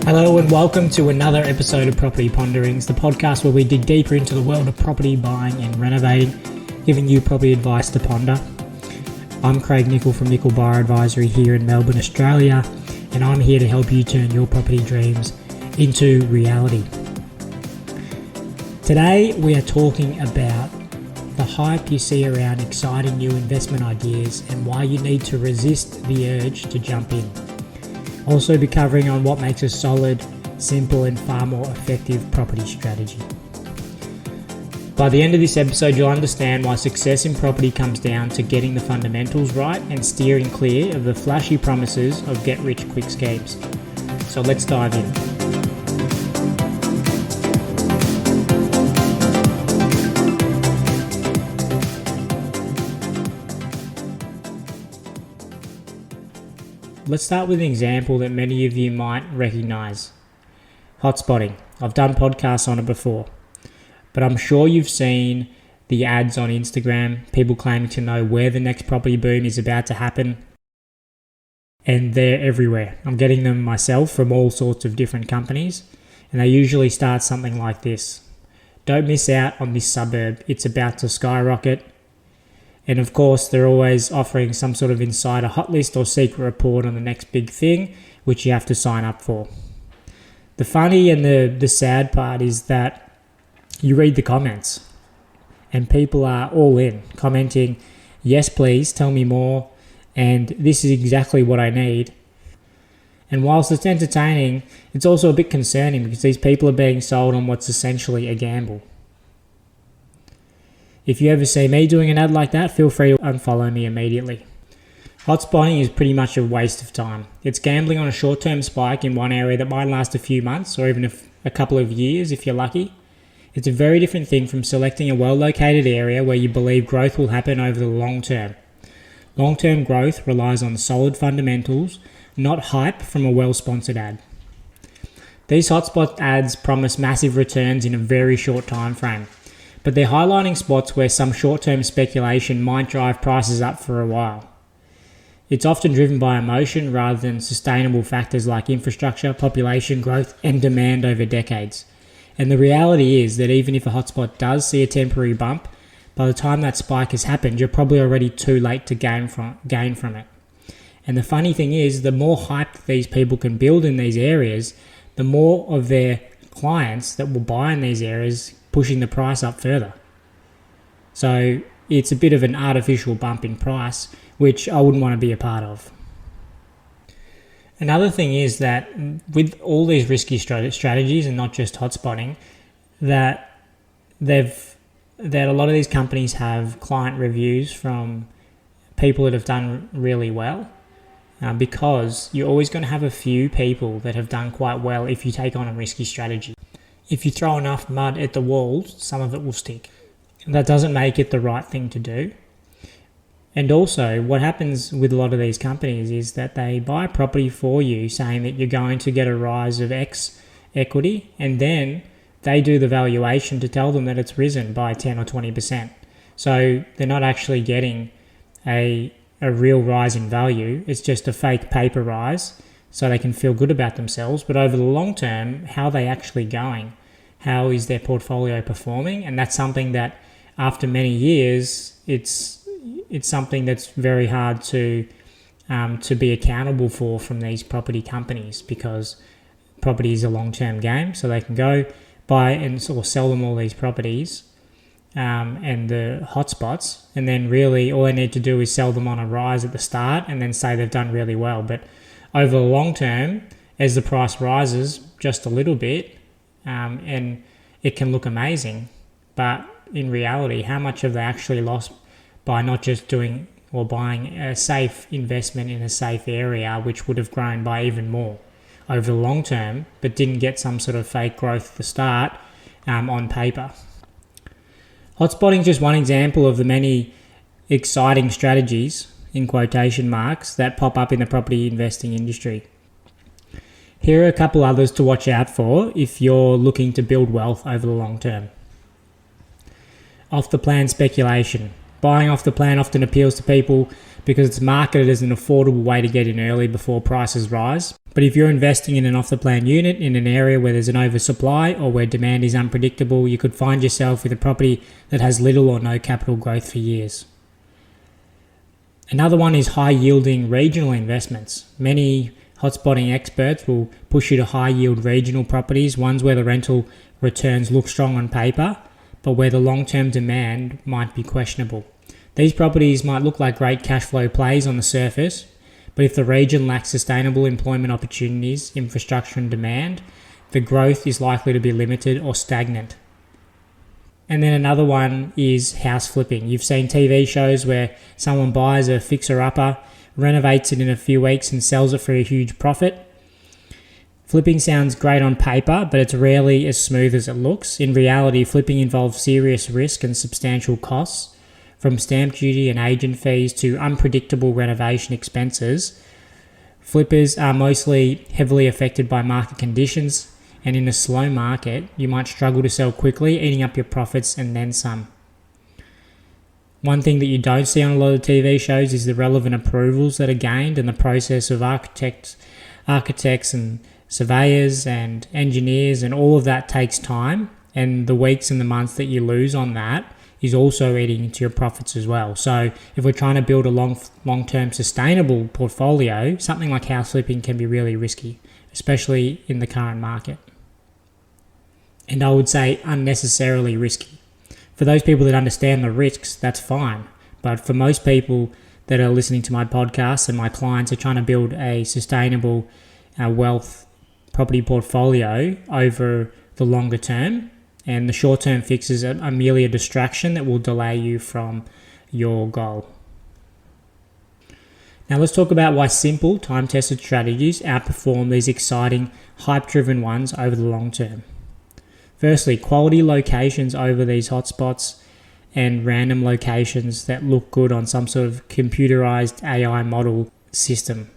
Hello and welcome to another episode of Property Ponderings, the podcast where we dig deeper into the world of property buying and renovating, giving you property advice to ponder. I'm Craig Nichol from Nichol Buyer Advisory here in Melbourne, Australia, and I'm here to help you turn your property dreams into reality. Today we are talking about the hype you see around exciting new investment ideas and why you need to resist the urge to jump in. Also be covering on what makes a solid, simple and far more effective property strategy. By the end of this episode, you'll understand why success in property comes down to getting the fundamentals right and steering clear of the flashy promises of get-rich-quick schemes. So let's dive in. Let's start with an example that many of you might recognise. Hotspotting. I've done podcasts on it before, but I'm sure you've seen the ads on Instagram, people claiming to know where the next property boom is about to happen, and they're everywhere. I'm getting them myself from all sorts of different companies, and they usually start something like this. Don't miss out on this suburb, it's about to skyrocket. And of course, they're always offering some sort of insider hot list or secret report on the next big thing, which you have to sign up for. The funny and the sad part is that you read the comments and people are all in, commenting, yes please, tell me more, and this is exactly what I need. And whilst it's entertaining, it's also a bit concerning because these people are being sold on what's essentially a gamble. If you ever see me doing an ad like that, feel free to unfollow me immediately. Hotspotting is pretty much a waste of time. It's gambling on a short-term spike in one area that might last a few months or even a couple of years if you're lucky. It's a very different thing from selecting a well-located area where you believe growth will happen over the long term. Long-term growth relies on solid fundamentals, not hype from a well-sponsored ad. These hotspot ads promise massive returns in a very short time frame, but they're highlighting spots where some short-term speculation might drive prices up for a while. It's often driven by emotion rather than sustainable factors like infrastructure, population growth, and demand over decades. And the reality is that even if a hotspot does see a temporary bump, by the time that spike has happened, you're probably already too late to gain from it. And the funny thing is, the more hype that these people can build in these areas, the more of their clients that will buy in these areas pushing the price up further. So it's a bit of an artificial bump in price, which I wouldn't want to be a part of. Another thing is that with all these risky strategies, and not just hotspotting, that a lot of these companies have client reviews from people that have done really well, because you're always going to have a few people that have done quite well if you take on a risky strategy. If you throw enough mud at the walls, some of it will stick. That doesn't make it the right thing to do. And also, what happens with a lot of these companies is that they buy property for you, saying that you're going to get a rise of X equity, and then they do the valuation to tell them that it's risen by 10 or 20%. So they're not actually getting a real rise in value. It's just a fake paper rise, so they can feel good about themselves. But over the long term, how are they actually going? How is their portfolio performing? And that's something that after many years, it's something that's very hard to be accountable for from these property companies, because property is a long-term game. So they can go buy and or sell them all these properties and the hotspots, and then really all they need to do is sell them on a rise at the start and then say they've done really well. But over the long term, as the price rises just a little bit, and it can look amazing, but in reality, how much have they actually lost by not just doing or buying a safe investment in a safe area, which would have grown by even more over the long term, but didn't get some sort of fake growth at the start on paper. Hotspotting is just one example of the many exciting strategies, in quotation marks, that pop up in the property investing industry. Here are a couple others to watch out for if you're looking to build wealth over the long term. Off the plan speculation. Buying off the plan often appeals to people because it's marketed as an affordable way to get in early before prices rise. But if you're investing in an off-the-plan unit in an area where there's an oversupply or where demand is unpredictable, you could find yourself with a property that has little or no capital growth for years. Another one is high-yielding regional investments. Many hotspotting experts will push you to high-yield regional properties, ones where the rental returns look strong on paper, but where the long-term demand might be questionable. These properties might look like great cash flow plays on the surface, but if the region lacks sustainable employment opportunities, infrastructure and demand, the growth is likely to be limited or stagnant. And then another one is house flipping. You've seen TV shows where someone buys a fixer-upper, renovates it in a few weeks and sells it for a huge profit. Flipping sounds great on paper, but it's rarely as smooth as it looks. In reality, flipping involves serious risk and substantial costs, from stamp duty and agent fees to unpredictable renovation expenses. Flippers are mostly heavily affected by market conditions, and in a slow market, you might struggle to sell quickly, eating up your profits and then some. One thing that you don't see on a lot of TV shows is the relevant approvals that are gained and the process of architects and surveyors and engineers, and all of that takes time, and the weeks and the months that you lose on that is also eating into your profits as well. So if we're trying to build a long-term sustainable portfolio, something like house flipping can be really risky, especially in the current market. And I would say unnecessarily risky. For those people that understand the risks, that's fine. But for most people that are listening to my podcast and my clients are trying to build a sustainable wealth property portfolio over the longer term, and the short-term fixes are merely a distraction that will delay you from your goal. Now let's talk about why simple, time-tested strategies outperform these exciting, hype-driven ones over the long term. Firstly, quality locations over these hotspots and random locations that look good on some sort of computerized AI model system.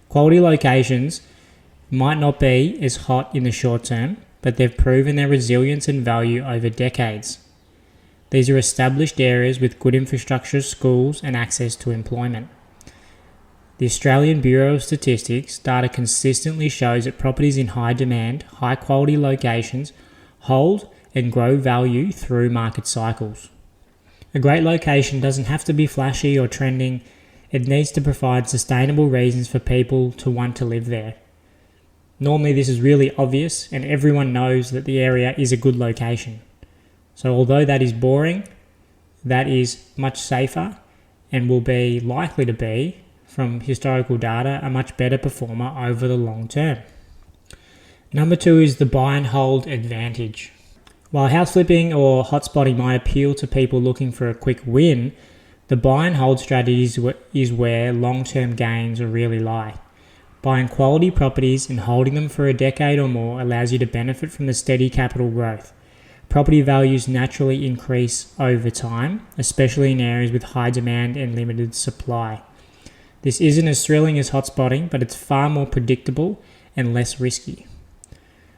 Quality locations might not be as hot in the short term, but they've proven their resilience and value over decades. These are established areas with good infrastructure, schools, and access to employment. The Australian Bureau of Statistics data consistently shows that properties in high demand, high quality locations hold and grow value through market cycles. A great location doesn't have to be flashy or trending. It needs to provide sustainable reasons for people to want to live there. Normally this is really obvious and everyone knows that the area is a good location. So although that is boring, that is much safer and will be likely to be, from historical data, a much better performer over the long term. Number 2 is the buy and hold advantage. While house flipping or hotspotting might appeal to people looking for a quick win, the buy and hold strategy is where long-term gains really lie. Buying quality properties and holding them for a decade or more allows you to benefit from the steady capital growth. Property values naturally increase over time, especially in areas with high demand and limited supply. This isn't as thrilling as hotspotting, but it's far more predictable and less risky.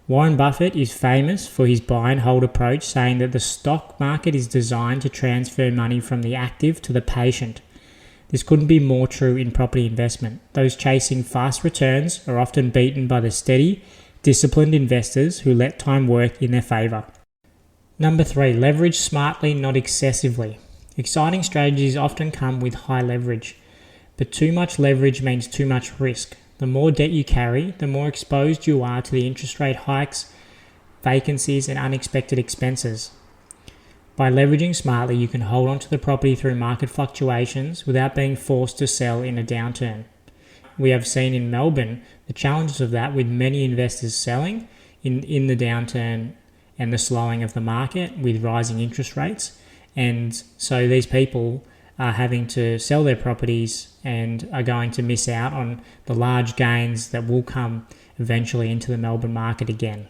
Warren Buffett is famous for his buy and hold approach, saying that the stock market is designed to transfer money from the active to the patient. This couldn't be more true in property investment. Those chasing fast returns are often beaten by the steady, disciplined investors who let time work in their favour. Number 3, leverage smartly, not excessively. Exciting strategies often come with high leverage, but too much leverage means too much risk. The more debt you carry, the more exposed you are to the interest rate hikes, vacancies, and unexpected expenses. By leveraging smartly, you can hold on to the property through market fluctuations without being forced to sell in a downturn. We have seen in Melbourne the challenges of that, with many investors selling in the downturn and the slowing of the market with rising interest rates. And so these people are having to sell their properties and are going to miss out on the large gains that will come eventually into the Melbourne market again.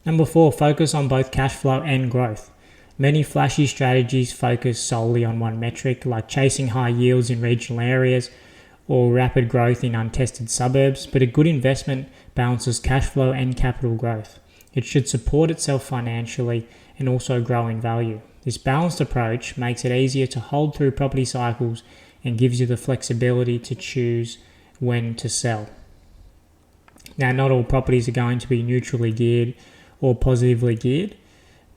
Number 4, focus on both cash flow and growth. Many flashy strategies focus solely on one metric, like chasing high yields in regional areas or rapid growth in untested suburbs, but a good investment balances cash flow and capital growth. It should support itself financially and also grow in value. This balanced approach makes it easier to hold through property cycles and gives you the flexibility to choose when to sell. Now, not all properties are going to be neutrally geared or positively geared,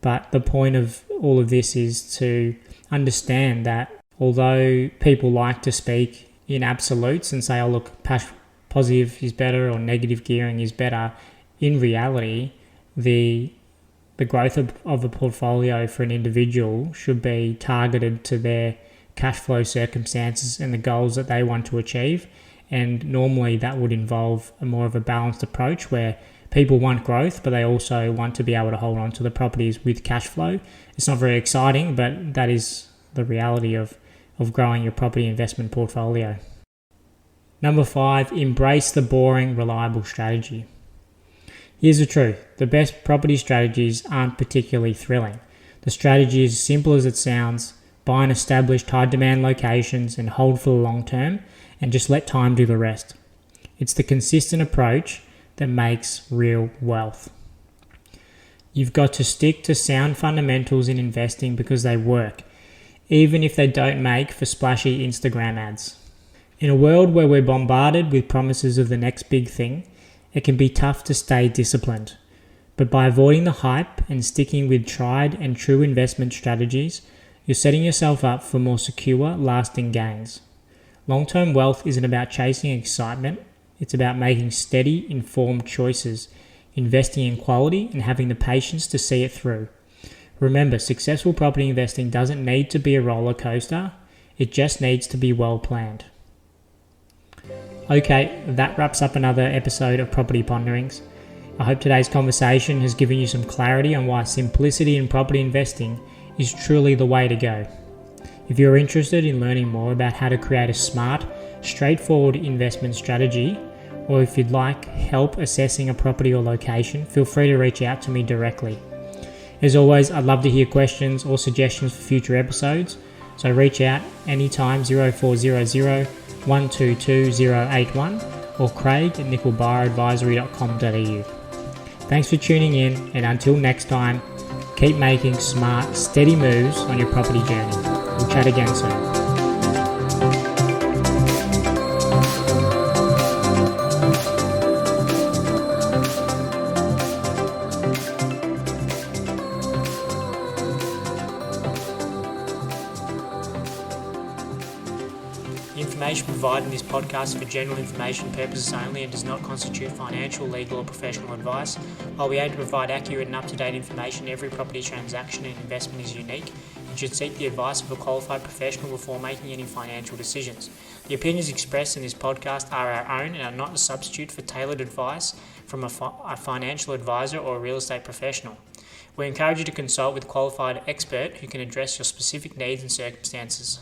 but the point of all of this is to understand that although people like to speak in absolutes and say, oh look, positive is better or negative gearing is better, in reality, the growth of a portfolio for an individual should be targeted to their cash flow circumstances and the goals that they want to achieve. And normally that would involve a more of a balanced approach where people want growth, but they also want to be able to hold on to the properties with cash flow. It's not very exciting, but that is the reality of growing your property investment portfolio. Number 5, embrace the boring, reliable strategy. Here's the truth. The best property strategies aren't particularly thrilling. The strategy is as simple as it sounds. Buy in established high-demand locations and hold for the long term, and just let time do the rest. It's the consistent approach that makes real wealth. You've got to stick to sound fundamentals in investing because they work, even if they don't make for splashy Instagram ads. In a world where we're bombarded with promises of the next big thing, it can be tough to stay disciplined. But by avoiding the hype and sticking with tried and true investment strategies, you're setting yourself up for more secure, lasting gains. Long-term wealth isn't about chasing excitement. It's about making steady, informed choices, investing in quality, and having the patience to see it through. Remember, successful property investing doesn't need to be a roller coaster. It just needs to be well planned. Okay, that wraps up another episode of Property Ponderings. I hope today's conversation has given you some clarity on why simplicity in property investing is truly the way to go. If you're interested in learning more about how to create a smart, straightforward investment strategy, or if you'd like help assessing a property or location, feel free to reach out to me directly. As always, I'd love to hear questions or suggestions for future episodes, so reach out anytime 0400 122 081 or craig@nicholbaradvisory.com.au. Thanks for tuning in, and until next time, keep making smart, steady moves on your property journey. We'll chat again soon. The information provided in this podcast is for general information purposes only and does not constitute financial, legal or professional advice. While we aim to provide accurate and up-to-date information, every property transaction and investment is unique and should seek the advice of a qualified professional before making any financial decisions. The opinions expressed in this podcast are our own and are not a substitute for tailored advice from a financial advisor or a real estate professional. We encourage you to consult with a qualified expert who can address your specific needs and circumstances.